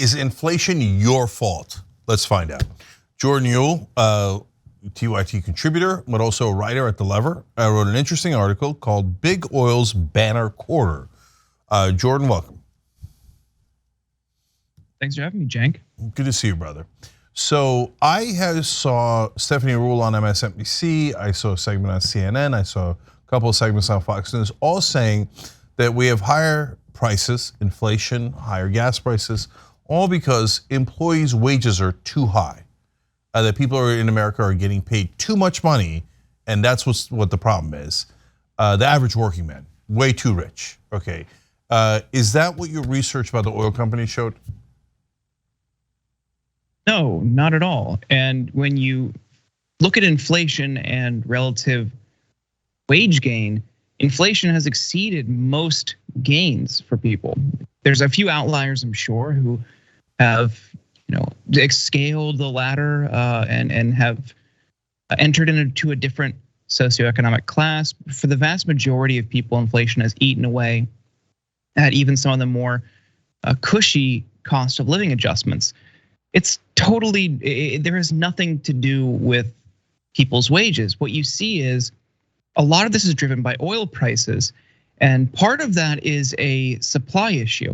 Is inflation your fault? Let's find out. Jordan Ewell, TYT contributor, but also a writer at The Lever, wrote an interesting article called Big Oil's Banner Quarter. Jordan, welcome. Thanks for having me, Cenk. Good to see you, brother. So I saw Stephanie Ruhle on MSNBC, I saw a segment on CNN, I saw a couple of segments on Fox News, all saying that we have higher prices, inflation, higher gas prices, all because employees' wages are too high. That people in America are getting paid too much money, and that's what the problem is. The average working man, way too rich. Okay, is that what your research about the oil company showed? No, not at all. And when you look at inflation and relative wage gain, inflation has exceeded most gains for people. There's a few outliers, I'm sure, who have scaled the ladder and have entered into a different socioeconomic class. For the vast majority of people, inflation has eaten away at even some of the more cushy cost of living adjustments. It's totally, there has nothing to do with people's wages. What you see is a lot of this is driven by oil prices, and part of that is a supply issue.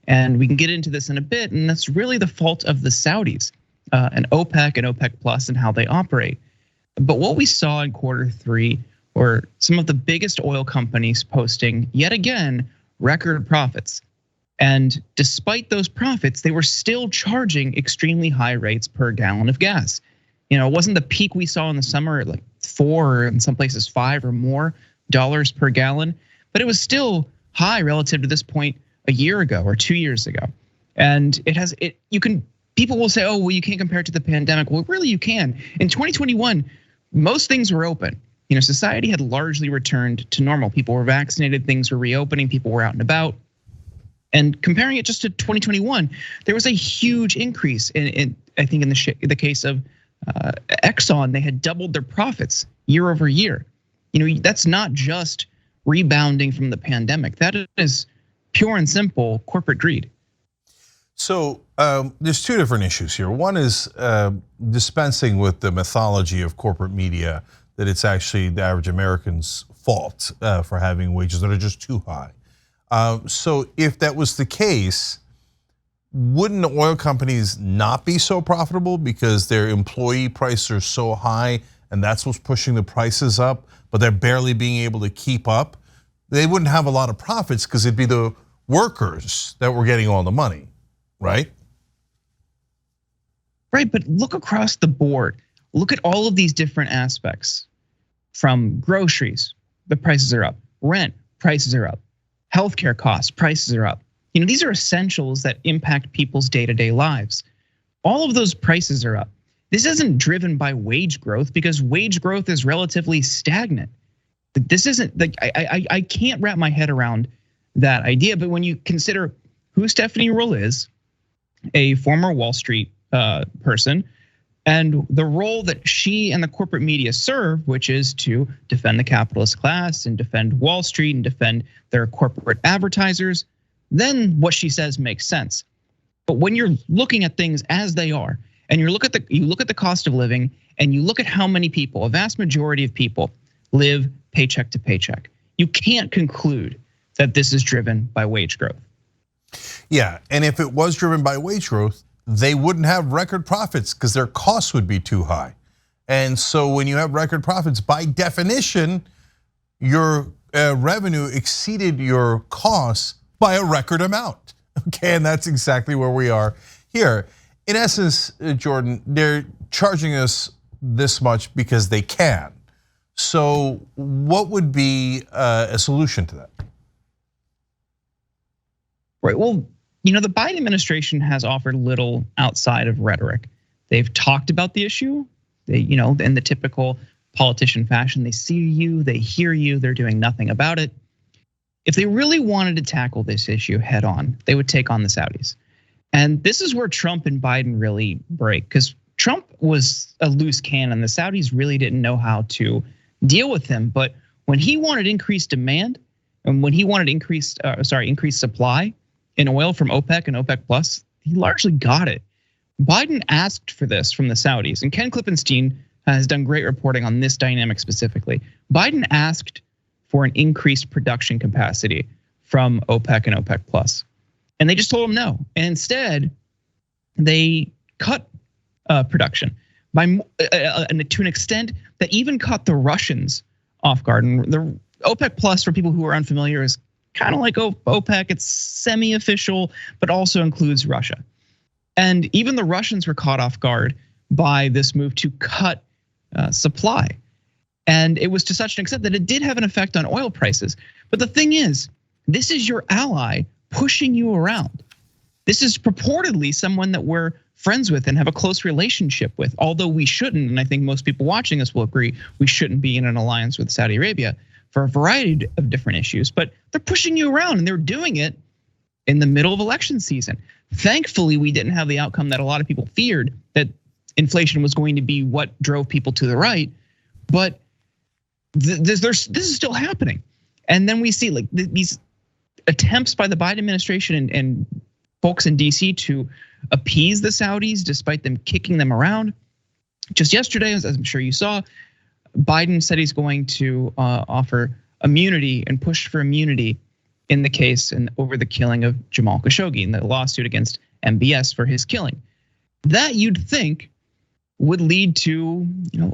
And we can get into this in a bit, and that's really the fault of the Saudis and OPEC Plus and how they operate. But what we saw in Q3 were some of the biggest oil companies posting yet again record profits. And despite those profits, they were still charging extremely high rates per gallon of gas. It wasn't the peak we saw in the summer at like $4 or in some places $5 or more per gallon, but it was still high relative to this point a year ago or 2 years ago. And people will say, oh, well, you can't compare it to the pandemic. Well, really you can. In 2021, most things were open. Society had largely returned to normal. People were vaccinated, things were reopening, people were out and about. And comparing it just to 2021, there was a huge increase in I think in the case of Exxon, they had doubled their profits year over year. That's not just rebounding from the pandemic. That is pure and simple corporate greed. So there's two different issues here. One is dispensing with the mythology of corporate media that it's actually the average American's fault for having wages that are just too high. So if that was the case, wouldn't the oil companies not be so profitable because their employee prices are so high and that's what's pushing the prices up, but they're barely being able to keep up? They wouldn't have a lot of profits because it'd be the workers that were getting all the money, right? Right, but look across the board. Look at all of these different aspects. From groceries, the prices are up. Rent, prices are up. Healthcare costs, prices are up. These are essentials that impact people's day-to-day lives. All of those prices are up. This isn't driven by wage growth because wage growth is relatively stagnant. This isn't like I can't wrap my head around that idea. But when you consider who Stephanie Ruhle is, a former Wall Street person, and the role that she and the corporate media serve, which is to defend the capitalist class and defend Wall Street and defend their corporate advertisers, then what she says makes sense. But when you're looking at things as they are, and you look at the cost of living, and you look at how many people, a vast majority of people, live paycheck to paycheck, you can't conclude that this is driven by wage growth. Yeah, and if it was driven by wage growth, they wouldn't have record profits because their costs would be too high. And so when you have record profits, by definition, your revenue exceeded your costs by a record amount. Okay, and that's exactly where we are here. In essence, Jordan, they're charging us this much because they can. So what would be a solution to that? Right, well, the Biden administration has offered little outside of rhetoric. They've talked about the issue. They, in the typical politician fashion, they see you, they hear you, they're doing nothing about it. If they really wanted to tackle this issue head on, they would take on the Saudis. And this is where Trump and Biden really break, because Trump was a loose cannon. The Saudis really didn't know how to deal with him. But when he wanted increased demand, and when he wanted increased supply in oil from OPEC and OPEC Plus, he largely got it. Biden asked for this from the Saudis, and Ken Klippenstein has done great reporting on this dynamic specifically. Biden asked for an increased production capacity from OPEC and OPEC Plus, and they just told him no. And instead, they cut production to an extent that even caught the Russians off guard. And the OPEC Plus, for people who are unfamiliar, is kind of like OPEC. It's semi-official, but also includes Russia. And even the Russians were caught off guard by this move to cut supply. And it was to such an extent that it did have an effect on oil prices. But the thing is, this is your ally pushing you around. This is purportedly someone that we're friends with and have a close relationship with, although we shouldn't, and I think most people watching this will agree, we shouldn't be in an alliance with Saudi Arabia for a variety of different issues. But they're pushing you around, and they're doing it in the middle of election season. Thankfully, we didn't have the outcome that a lot of people feared, that inflation was going to be what drove people to the right. But this is still happening. And then we see like these attempts by the Biden administration and folks in DC to appease the Saudis despite them kicking them around. Just yesterday, as I'm sure you saw, Biden said he's going to offer immunity and push for immunity in the case and over the killing of Jamal Khashoggi in the lawsuit against MBS for his killing. That you'd think would lead to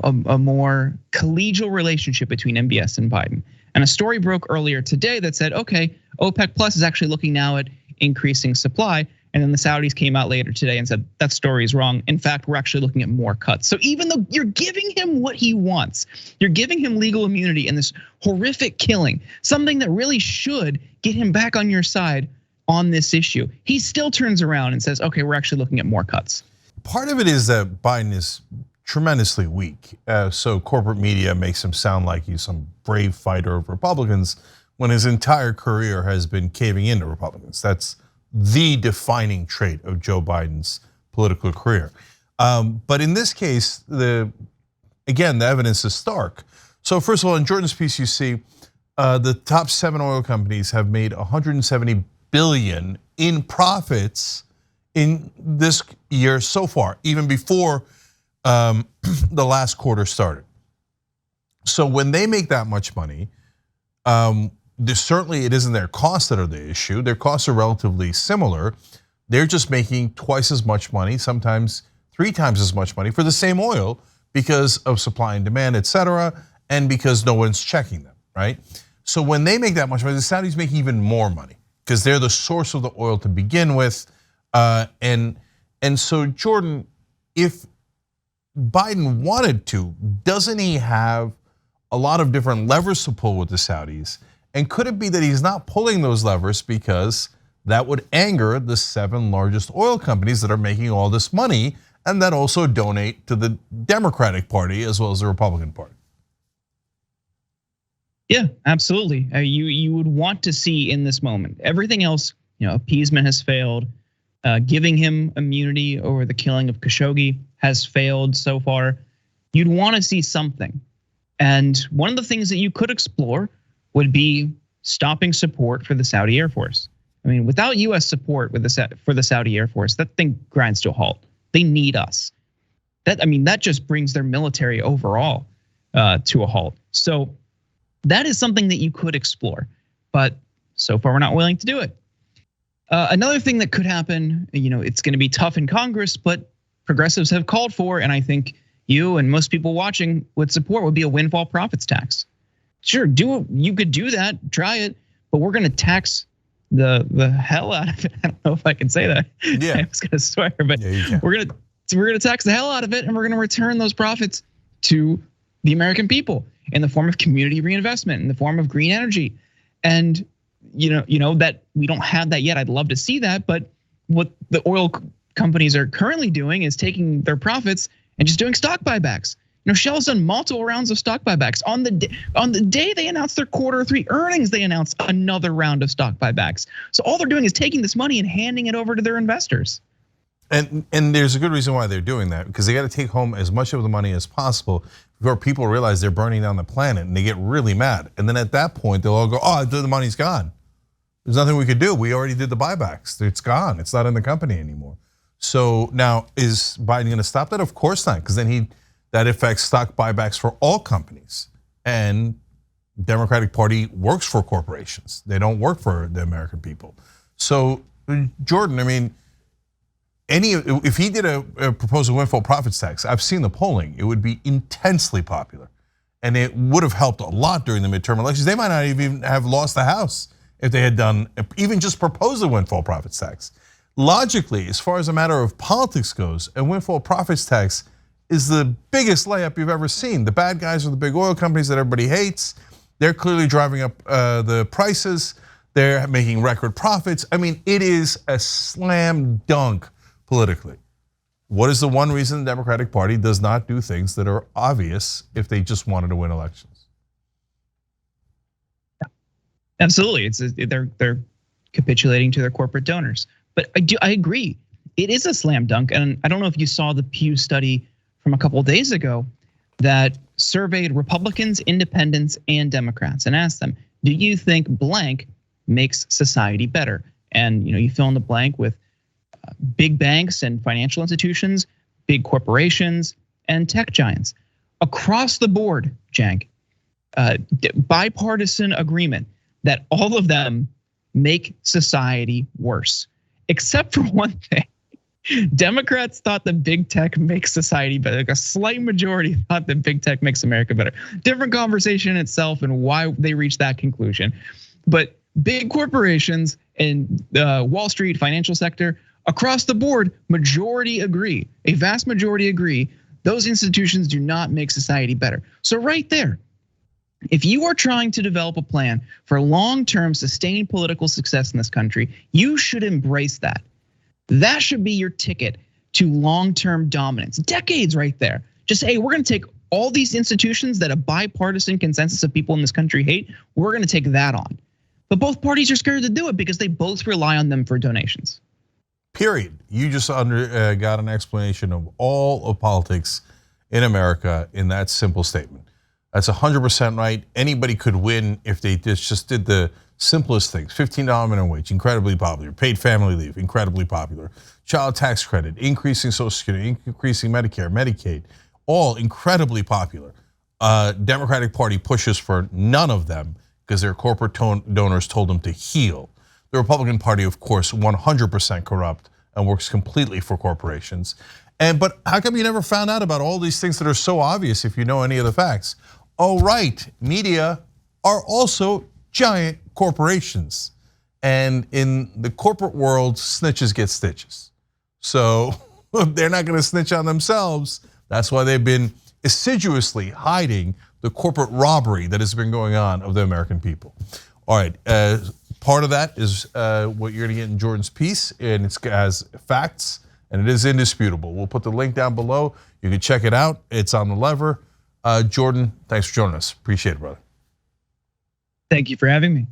a more collegial relationship between MBS and Biden. And a story broke earlier today that said, okay, OPEC Plus is actually looking now at increasing supply. And then the Saudis came out later today and said that story is wrong. In fact, we're actually looking at more cuts. So even though you're giving him what he wants, you're giving him legal immunity in this horrific killing, something that really should get him back on your side on this issue, he still turns around and says, okay, we're actually looking at more cuts. Part of it is that Biden is tremendously weak. So corporate media makes him sound like he's some brave fighter of Republicans when his entire career has been caving into Republicans. That's the defining trait of Joe Biden's political career. But in this case, again, the evidence is stark. So first of all, in Jordan's piece, you see the top 7 oil companies have made 170 billion in profits in this year so far, even before the last quarter started. So when they make that much money, certainly it isn't their costs that are the issue. Their costs are relatively similar. They're just making twice as much money, sometimes 3 times as much money for the same oil because of supply and demand, et cetera, and because no one's checking them, right? So when they make that much money, the Saudis make even more money because they're the source of the oil to begin with. And so Jordan, if Biden wanted to, doesn't he have a lot of different levers to pull with the Saudis? And could it be that he's not pulling those levers because that would anger the 7 largest oil companies that are making all this money and that also donate to the Democratic Party as well as the Republican Party? Yeah, absolutely. You would want to see in this moment. Everything else, appeasement has failed. Giving him immunity over the killing of Khashoggi has failed so far. You'd want to see something. And one of the things that you could explore would be stopping support for the Saudi Air Force. I mean, without US support for the Saudi Air Force, that thing grinds to a halt. They need us. That just brings their military overall to a halt. So that is something that you could explore, but so far we're not willing to do it. Another thing that could happen, it's going to be tough in Congress, but progressives have called for, and I think you and most people watching would support, would be a windfall profits tax. Sure, you could do that, try it, but we're going to tax the hell out of it. I don't know if I can say that. Yeah. I was going to swear, but yeah, we're going to tax the hell out of it, and we're going to return those profits to the American people in the form of community reinvestment, in the form of green energy, and that we don't have that yet. I'd love to see that, but what the oil companies are currently doing is taking their profits and just doing stock buybacks. Shell's done multiple rounds of stock buybacks. On the day they announced their Q3 earnings, they announced another round of stock buybacks. So all they're doing is taking this money and handing it over to their investors. And there's a good reason why they're doing that, because they got to take home as much of the money as possible before people realize they're burning down the planet and they get really mad. And then at that point, they'll all go, oh, the money's gone. There's nothing we could do. We already did the buybacks. It's gone. It's not in the company anymore. So now, is Biden going to stop that? Of course not, because then that affects stock buybacks for all companies. And Democratic Party works for corporations. They don't work for the American people. So Jordan, I mean, if he did a proposed windfall profits tax, I've seen the polling, it would be intensely popular. And it would have helped a lot during the midterm elections. They might not even have lost the House if they had done, even just proposed a windfall profits tax. Logically, as far as a matter of politics goes, a windfall profits tax is the biggest layup you've ever seen. The bad guys are the big oil companies that everybody hates. They're clearly driving up the prices. They're making record profits. I mean, it is a slam dunk politically. What is the one reason the Democratic Party does not do things that are obvious if they just wanted to win elections? Absolutely, they're capitulating to their corporate donors. But I agree, it is a slam dunk. And I don't know if you saw the Pew study from a couple of days ago that surveyed Republicans, independents, and Democrats and asked them, do you think blank makes society better? And you fill in the blank with big banks and financial institutions, big corporations, and tech giants. Across the board, Cenk, bipartisan agreement that all of them make society worse, except for one thing. Democrats thought that big tech makes society better. Like a slight majority thought that big tech makes America better. Different conversation in itself and why they reached that conclusion. But big corporations and the Wall Street financial sector, across the board, majority agree. A vast majority agree. Those institutions do not make society better. So right there, if you are trying to develop a plan for long-term sustained political success in this country, you should embrace that. That should be your ticket to long-term dominance. Decades right there. Just say, hey, we're gonna take all these institutions that a bipartisan consensus of people in this country hate, we're gonna take that on. But both parties are scared to do it because they both rely on them for donations. Period. You just got an explanation of all of politics in America in that simple statement. That's 100% right. Anybody could win if they just did the simplest things. $15 minimum wage, incredibly popular. Paid family leave, incredibly popular. Child tax credit, increasing Social Security, increasing Medicare, Medicaid, all incredibly popular. Democratic Party pushes for none of them because their corporate donors told them to heal. The Republican Party, of course, 100% corrupt and works completely for corporations. But how come you never found out about all these things that are so obvious if you know any of the facts? Oh, right, media are also giant corporations. And in the corporate world, snitches get stitches. So they're not gonna snitch on themselves. That's why they've been assiduously hiding the corporate robbery that has been going on of the American people. All right, part of that is what you're gonna get in Jordan's piece, and it has facts, and it is indisputable. We'll put the link down below. You can check it out. It's on the lever. Jordan, thanks for joining us. Appreciate it, brother. Thank you for having me.